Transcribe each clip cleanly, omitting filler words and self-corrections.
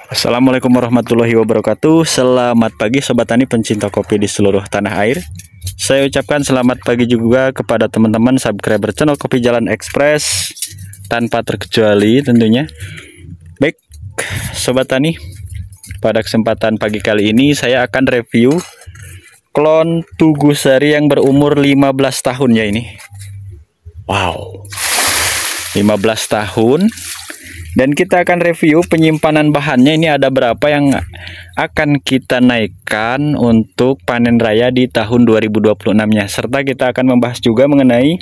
Assalamualaikum warahmatullahi wabarakatuh. Selamat pagi Sobat Tani pencinta kopi di seluruh tanah air. Saya ucapkan selamat pagi juga kepada teman-teman subscriber channel Kopi Jalan Express tanpa terkecuali tentunya. Baik Sobat Tani, pada kesempatan pagi kali ini saya akan review klon Tugu Sari yang berumur 15 tahun ya ini. Wow, 15 tahun. Dan kita akan review penyimpanan bahannya, ini ada berapa yang akan kita naikkan untuk panen raya di tahun 2026-nya. Serta kita akan membahas juga mengenai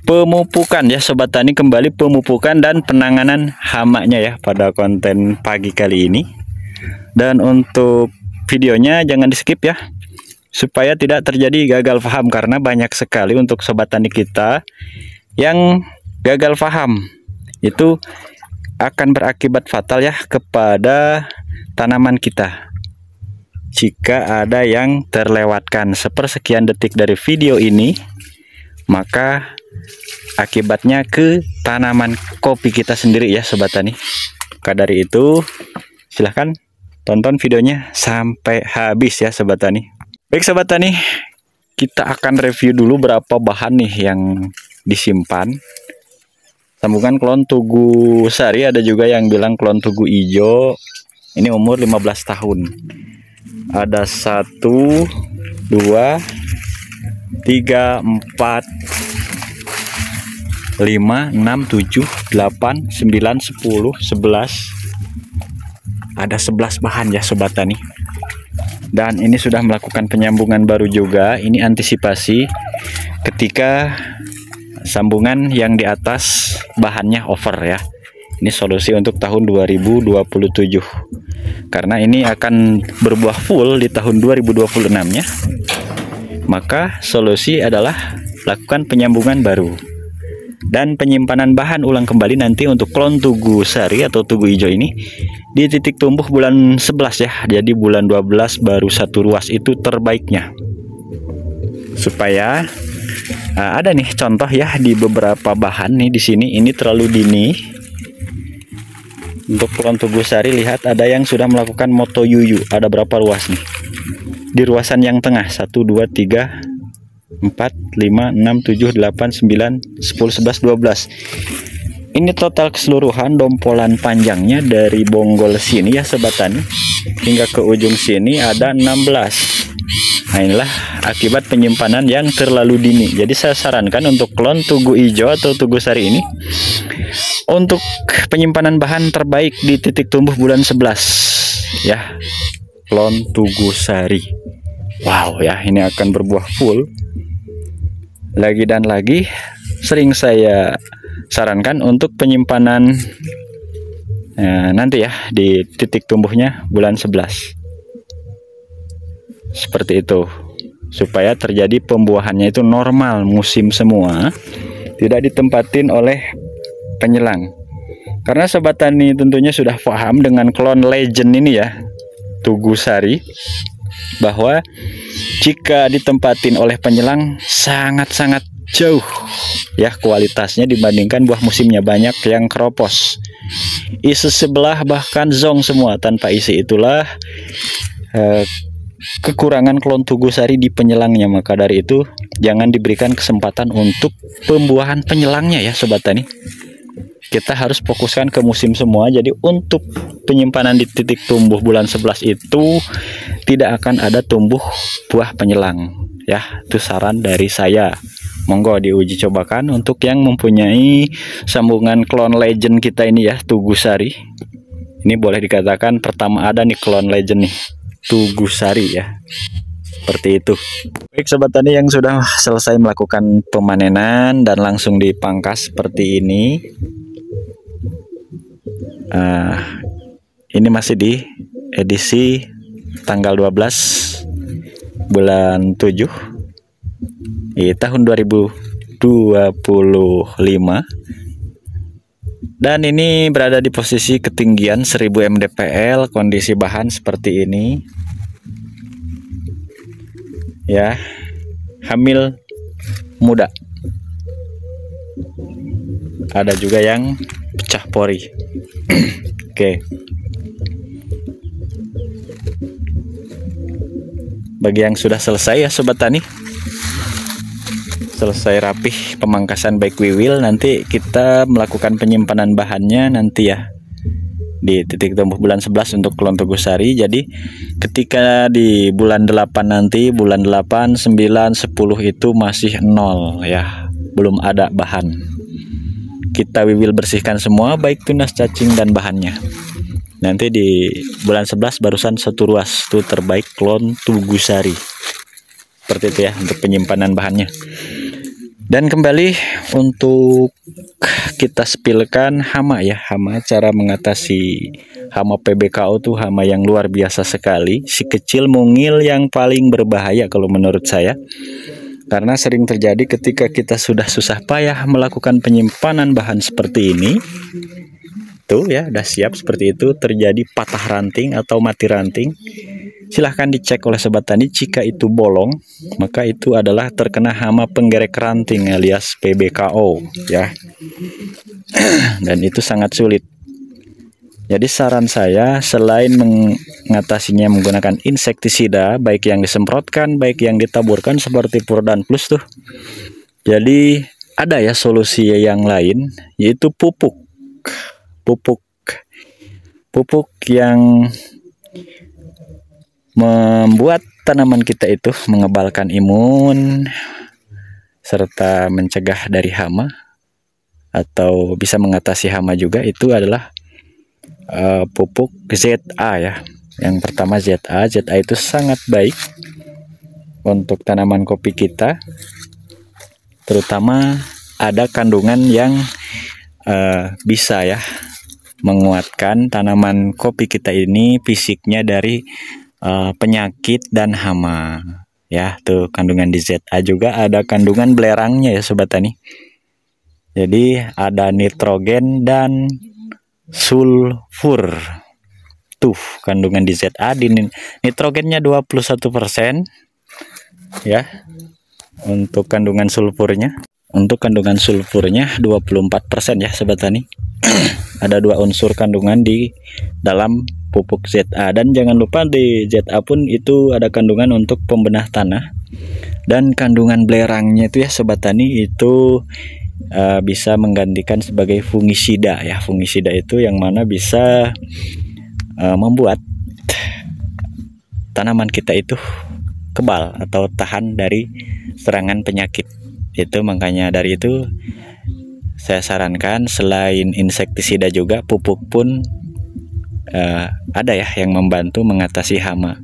pemupukan ya Sobat Tani, kembali pemupukan dan penanganan hamanya ya pada konten pagi kali ini. Dan untuk videonya jangan di skip ya, supaya tidak terjadi gagal paham, karena banyak sekali untuk Sobat Tani kita yang gagal paham. Itu akan berakibat fatal ya kepada tanaman kita jika ada yang terlewatkan sepersekian detik dari video ini, maka akibatnya ke tanaman kopi kita sendiri ya Sobat Tani. Maka dari itu silahkan tonton videonya sampai habis ya Sobat Tani. Baik Sobat Tani, kita akan review dulu berapa bahan nih yang disimpan. Sambungan klon Tugu Sari, ada juga yang bilang klon Tugu Ijo. Ini umur 15 tahun. Ada 1, 2, 3, 4, 5, 6, 7, 8, 9, 10, 11. Ada 11 bahan ya Sobat Tani. Dan ini sudah melakukan penyambungan baru juga. Ini antisipasi ketika sambungan yang di atas bahannya over ya. Ini solusi untuk tahun 2027, karena ini akan berbuah full di tahun 2026-nya. Maka solusi adalah lakukan penyambungan baru dan penyimpanan bahan ulang kembali nanti untuk klon Tugu Sari atau Tugu Ijo ini di titik tumbuh bulan 11 ya. Jadi bulan 12 baru satu ruas, itu terbaiknya. Supaya ada nih contoh ya di beberapa bahan nih di sini, ini terlalu dini. Untuk klon Tugu Sari lihat ada yang sudah melakukan moto yuyu. Ada berapa ruas nih? Di ruasan yang tengah 1, 2, 3, 4, 5, 6, 7, 8, 9, 10, 11, 12. Ini total keseluruhan dompolan panjangnya dari bonggol sini ya Sobat Tani hingga ke ujung sini ada 16. Nah inilah akibat penyimpanan yang terlalu dini. Jadi saya sarankan untuk klon Tugu Ijo atau Tugu Sari ini, untuk penyimpanan bahan terbaik di titik tumbuh bulan 11 ya, klon Tugu Sari. Wow ya, ini akan berbuah full. Lagi dan lagi sering saya sarankan untuk penyimpanan nanti ya di titik tumbuhnya bulan 11. Seperti itu, supaya terjadi pembuahannya itu normal musim semua, tidak ditempatin oleh penyelang. Karena Sobat Tani tentunya sudah paham dengan klon legend ini ya, Tugu Sari, bahwa jika ditempatin oleh penyelang sangat-sangat jauh ya kualitasnya dibandingkan buah musimnya. Banyak yang keropos, isi sebelah bahkan zong semua tanpa isi. Itulah kekurangan klon Tugu Sari di penyelangnya. Maka dari itu jangan diberikan kesempatan untuk pembuahan penyelangnya ya Sobat Tani. Kita harus fokuskan ke musim semua. Jadi untuk penyimpanan di titik tumbuh bulan 11 itu tidak akan ada tumbuh buah penyelang ya. Itu saran dari saya. Monggo diuji cobakan untuk yang mempunyai sambungan klon legend kita ini ya, Tugu Sari. Ini boleh dikatakan pertama ada nih klon legend nih, Tugu Sari ya. Seperti itu. Baik Sobat Tani yang sudah selesai melakukan pemanenan dan langsung dipangkas seperti ini. Ini masih di edisi tanggal 12 bulan 7 di tahun 2025. Dan ini berada di posisi ketinggian 1000 mdpl. Kondisi bahan seperti ini ya, hamil muda. Ada juga yang pecah pori. Oke. Bagi yang sudah selesai ya Sobat Tani, selesai rapih pemangkasan baik wiwil, nanti kita melakukan penyimpanan bahannya nanti ya di titik tumbuh bulan 11 untuk klon Tugusari. Jadi ketika di bulan 8 nanti, bulan 8, 9, 10 itu masih nol ya, belum ada bahan. Kita wiwil bersihkan semua baik tunas, cacing dan bahannya. Nanti di bulan 11 barusan satu ruas tuh terbaik klon Tugusari. Seperti itu ya untuk penyimpanan bahannya. Dan kembali untuk kita spilkan hama ya, hama, cara mengatasi hama PBKO tuh hama yang luar biasa sekali. Si kecil mungil yang paling berbahaya kalau menurut saya. Karena sering terjadi ketika kita sudah susah payah melakukan penyimpanan bahan seperti ini. Tuh ya, udah siap seperti itu, terjadi patah ranting atau mati ranting. Silahkan dicek oleh Sobat Tani, jika itu bolong maka itu adalah terkena hama penggerek ranting alias PBKO ya. Dan itu sangat sulit. Jadi saran saya, selain mengatasinya menggunakan insektisida baik yang disemprotkan baik yang ditaburkan seperti Purdan Plus tuh, jadi ada ya solusi yang lain, yaitu pupuk yang membuat tanaman kita itu mengebalkan imun serta mencegah dari hama atau bisa mengatasi hama juga. Itu adalah pupuk ZA ya. Yang pertama ZA itu sangat baik untuk tanaman kopi kita, terutama ada kandungan yang bisa ya menguatkan tanaman kopi kita ini fisiknya dari penyakit dan hama ya. Tuh kandungan di ZA juga ada kandungan belerangnya ya Sobat Tani. Jadi ada nitrogen dan sulfur. Tuh kandungan di ZA, di nitrogennya 21% ya. Untuk kandungan sulfurnya 24% ya Sobat Tani. Ada 2 unsur kandungan di dalam pupuk ZA. Dan jangan lupa di ZA pun itu ada kandungan untuk pembenah tanah. Dan kandungan belerangnya itu ya Sobat Tani, itu bisa menggantikan sebagai fungisida ya. Fungisida itu yang mana bisa membuat tanaman kita itu kebal atau tahan dari serangan penyakit. Itu makanya dari itu saya sarankan selain insektisida juga pupuk pun ada ya yang membantu mengatasi hama.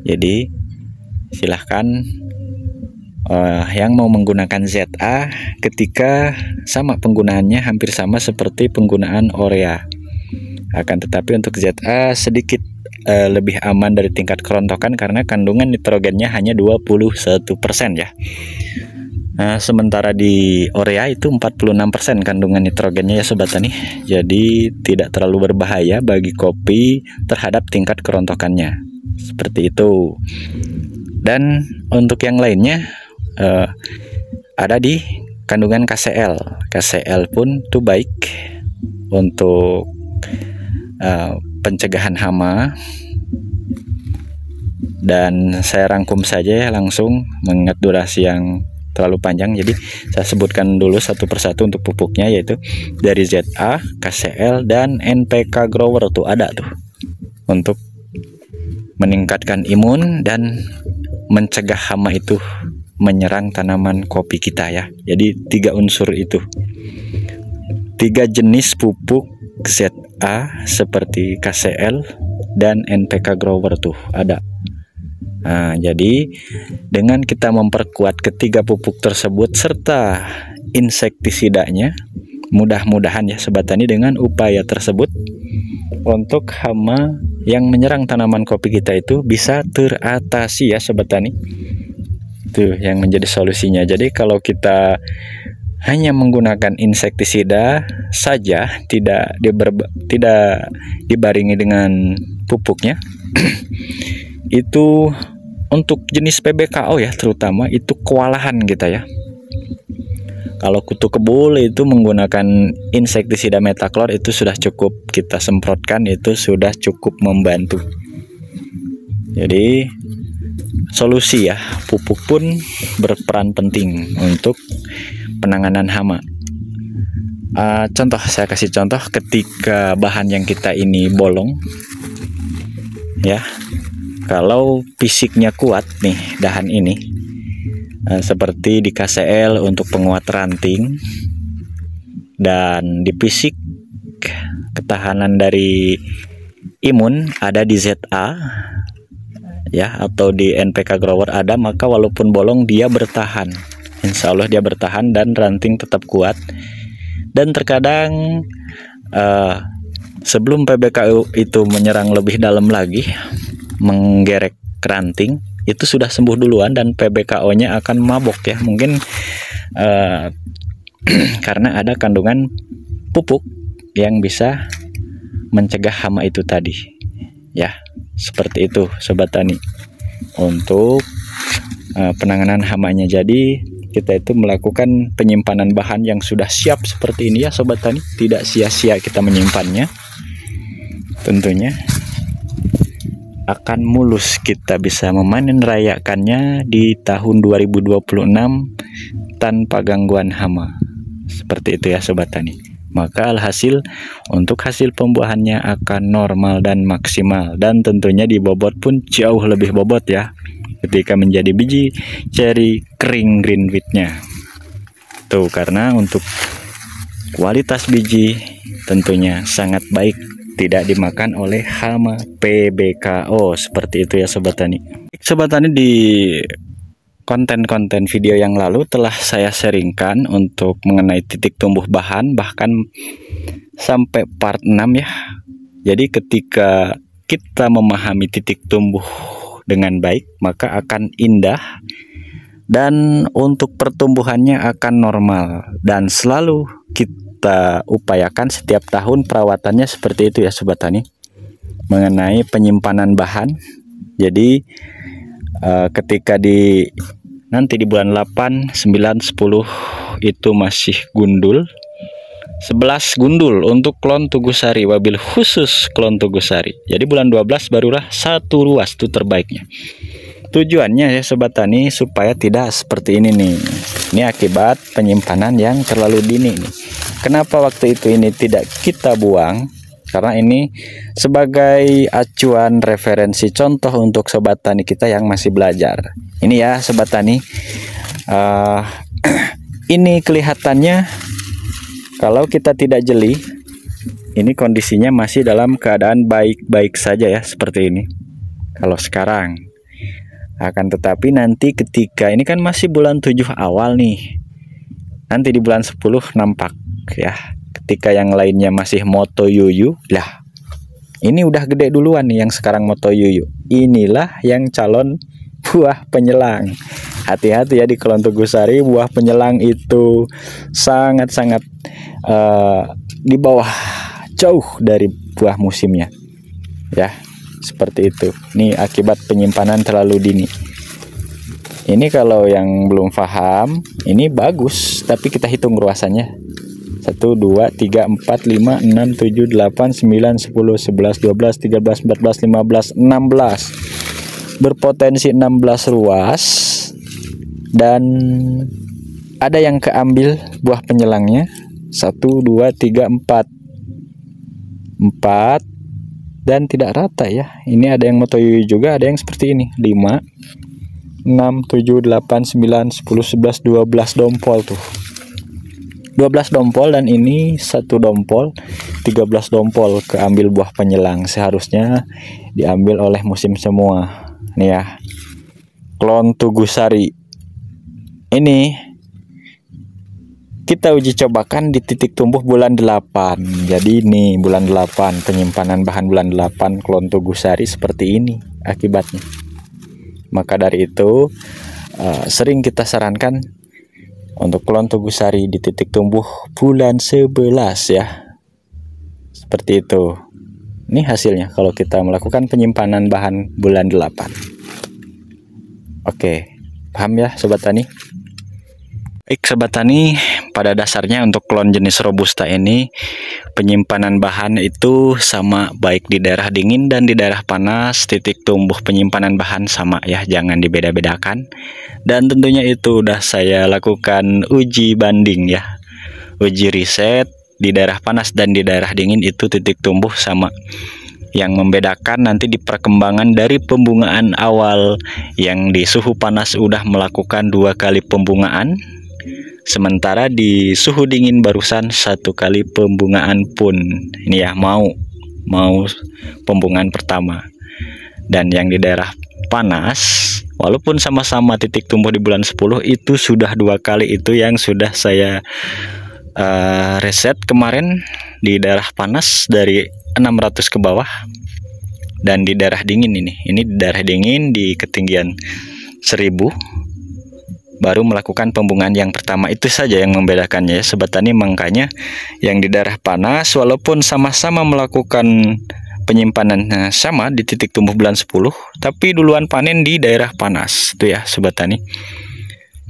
Jadi silahkan yang mau menggunakan ZA ketika sama penggunaannya hampir sama seperti penggunaan urea. Akan tetapi untuk ZA sedikit lebih aman dari tingkat kerontokan karena kandungan nitrogennya hanya 21% ya. Nah, sementara di urea itu 46% kandungan nitrogennya ya Sobat Tani. Jadi tidak terlalu berbahaya bagi kopi terhadap tingkat kerontokannya. Seperti itu. Dan untuk yang lainnya ada di kandungan KCl. KCl pun itu baik untuk pencegahan hama. Dan saya rangkum saja ya langsung mengingat durasi yang terlalu panjang, jadi saya sebutkan dulu satu persatu untuk pupuknya, yaitu dari ZA, KCl, dan NPK Grower tuh ada tuh untuk meningkatkan imun dan mencegah hama itu menyerang tanaman kopi kita ya. Jadi 3 unsur itu, 3 jenis pupuk ZA seperti KCl dan NPK Grower tuh ada. Nah, jadi dengan kita memperkuat ketiga pupuk tersebut serta insektisidanya, mudah-mudahan ya Sobat Tani dengan upaya tersebut untuk hama yang menyerang tanaman kopi kita itu bisa teratasi ya Sobat Tani. Itu yang menjadi solusinya. Jadi kalau kita hanya menggunakan insektisida saja, tidak dibarengi dengan pupuknya itu untuk jenis PBKO ya terutama itu kewalahan kita ya. Kalau kutu kebul itu menggunakan insektisida metaklor itu sudah cukup, kita semprotkan itu sudah cukup membantu. Jadi solusi ya. Pupuk pun berperan penting untuk penanganan hama. Contoh, saya kasih contoh ketika bahan yang kita ini bolong ya. Kalau fisiknya kuat nih dahan ini, seperti di KCL untuk penguat ranting, dan di fisik ketahanan dari imun ada di ZA ya, atau di NPK Grower ada, maka walaupun bolong dia bertahan, insya Allah dia bertahan dan ranting tetap kuat. Dan terkadang sebelum PBKO itu menyerang lebih dalam lagi, menggerek ranting, itu sudah sembuh duluan dan PBKO nya akan mabok ya, mungkin karena ada kandungan pupuk yang bisa mencegah hama itu tadi ya. Seperti itu sobat tani untuk penanganan hamanya. Jadi kita itu melakukan penyimpanan bahan yang sudah siap seperti ini ya sobat tani, tidak sia-sia kita menyimpannya. Tentunya akan mulus kita bisa memanen rayakannya di tahun 2026 tanpa gangguan hama. Seperti itu ya sobat tani. Maka alhasil untuk hasil pembuahannya akan normal dan maksimal, dan tentunya di bobot pun jauh lebih bobot ya ketika menjadi biji ceri kering green wheat-nya. Tuh, karena untuk kualitas biji tentunya sangat baik, tidak dimakan oleh hama PBKO. Seperti itu ya sobat tani. Sobat tani, di konten-konten video yang lalu telah saya sharingkan untuk mengenai titik tumbuh bahan, bahkan sampai part 6 ya. Jadi ketika kita memahami titik tumbuh dengan baik, maka akan indah, dan untuk pertumbuhannya akan normal, dan selalu kita upayakan setiap tahun perawatannya seperti itu ya sobat tani. Mengenai penyimpanan bahan, jadi ketika nanti di bulan 8, 9, 10 itu masih gundul, 11 gundul untuk klon Tugusari, wabil khusus klon Tugusari. Jadi bulan 12 barulah satu ruas itu terbaiknya. Tujuannya ya sobat tani supaya tidak seperti ini nih. Ini akibat penyimpanan yang terlalu dini nih. Kenapa waktu itu ini tidak kita buang? Karena ini sebagai acuan referensi contoh untuk sobat tani kita yang masih belajar. Ini ya sobat tani, ini kelihatannya kalau kita tidak jeli, ini kondisinya masih dalam keadaan baik-baik saja ya, seperti ini. Kalau sekarang, akan tetapi nanti ketika ini kan masih bulan 7 awal nih, nanti di bulan 10 nampak ya. Ketika yang lainnya masih moto yuyu, lah ini udah gede duluan nih yang sekarang moto yuyu. Inilah yang calon buah penyelang. Hati-hati ya di klon Tugusari, buah penyelang itu sangat-sangat di bawah, jauh dari buah musimnya ya. Seperti itu. Ini akibat penyimpanan terlalu dini. Ini kalau yang belum paham, ini bagus, tapi kita hitung ruasannya. 1, 2, 3, 4, 5, 6, 7, 8, 9, 10, 11, 12, 13, 14, 15, 16. Berpotensi 16 ruas. Dan ada yang keambil buah penyelangnya. 1, 2, 3, 4. 4. Dan tidak rata ya. Ini ada yang motoyuyu juga, ada yang seperti ini. 5, 6, 7, 8, 9, 10, 11, 12 dompol tuh. 12 dompol, dan ini 1 dompol, 13 dompol keambil buah penyelang. Seharusnya diambil oleh musim semua. Nih ya, klon Tugusari ini kita uji cobakan di titik tumbuh bulan 8. Jadi ini bulan 8, penyimpanan bahan bulan 8 klon Tugusari seperti ini akibatnya. Maka dari itu sering kita sarankan untuk klon Tugusari di titik tumbuh bulan 11 ya. Seperti itu. Ini hasilnya kalau kita melakukan penyimpanan bahan bulan 8. Oke, paham ya sobat tani? Baik sobat tani, pada dasarnya untuk klon jenis Robusta ini penyimpanan bahan itu sama, baik di daerah dingin dan di daerah panas. Titik tumbuh penyimpanan bahan sama ya, jangan dibeda-bedakan. Dan tentunya itu udah saya lakukan uji banding ya, uji riset di daerah panas dan di daerah dingin itu titik tumbuh sama. Yang membedakan nanti di perkembangan dari pembungaan awal, yang di suhu panas udah melakukan 2 kali pembungaan, sementara di suhu dingin barusan 1 kali pembungaan pun. Ini ya, mau pembungaan pertama. Dan yang di daerah panas, walaupun sama-sama titik tumbuh di bulan 10, itu sudah 2 kali. Itu yang sudah saya riset kemarin di daerah panas dari 600 ke bawah. Dan di daerah dingin ini di daerah dingin di ketinggian 1000 baru melakukan pembungaan yang pertama. Itu saja yang membedakannya ya Sobat Tani. Makanya yang di daerah panas walaupun sama-sama melakukan penyimpanan sama di titik tumbuh bulan 10, tapi duluan panen di daerah panas. Itu ya Sobat Tani.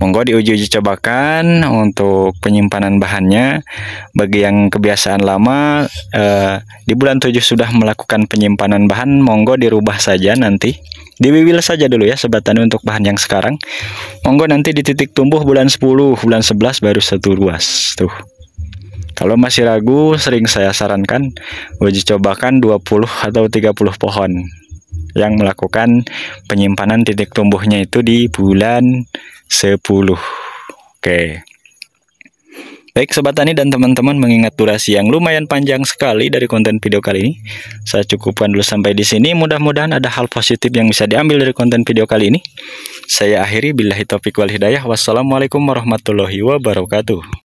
Monggo diuji cobakan untuk penyimpanan bahannya. Bagi yang kebiasaan lama di bulan 7 sudah melakukan penyimpanan bahan, monggo dirubah saja nanti. Diwiwil saja dulu ya Sobat Tani untuk bahan yang sekarang. Monggo nanti di titik tumbuh bulan 10, bulan 11 baru 1 ruas. Tuh. Kalau masih ragu, sering saya sarankan uji cobakan 20 atau 30 pohon yang melakukan penyimpanan titik tumbuhnya itu di bulan 10. Oke. Baik Sobat Tani dan teman-teman, mengingat durasi yang lumayan panjang sekali dari konten video kali ini, saya cukupkan dulu sampai di sini. Mudah-mudahan ada hal positif yang bisa diambil dari konten video kali ini. Saya akhiri, billahi taufiq wal hidayah. Wassalamualaikum warahmatullahi wabarakatuh.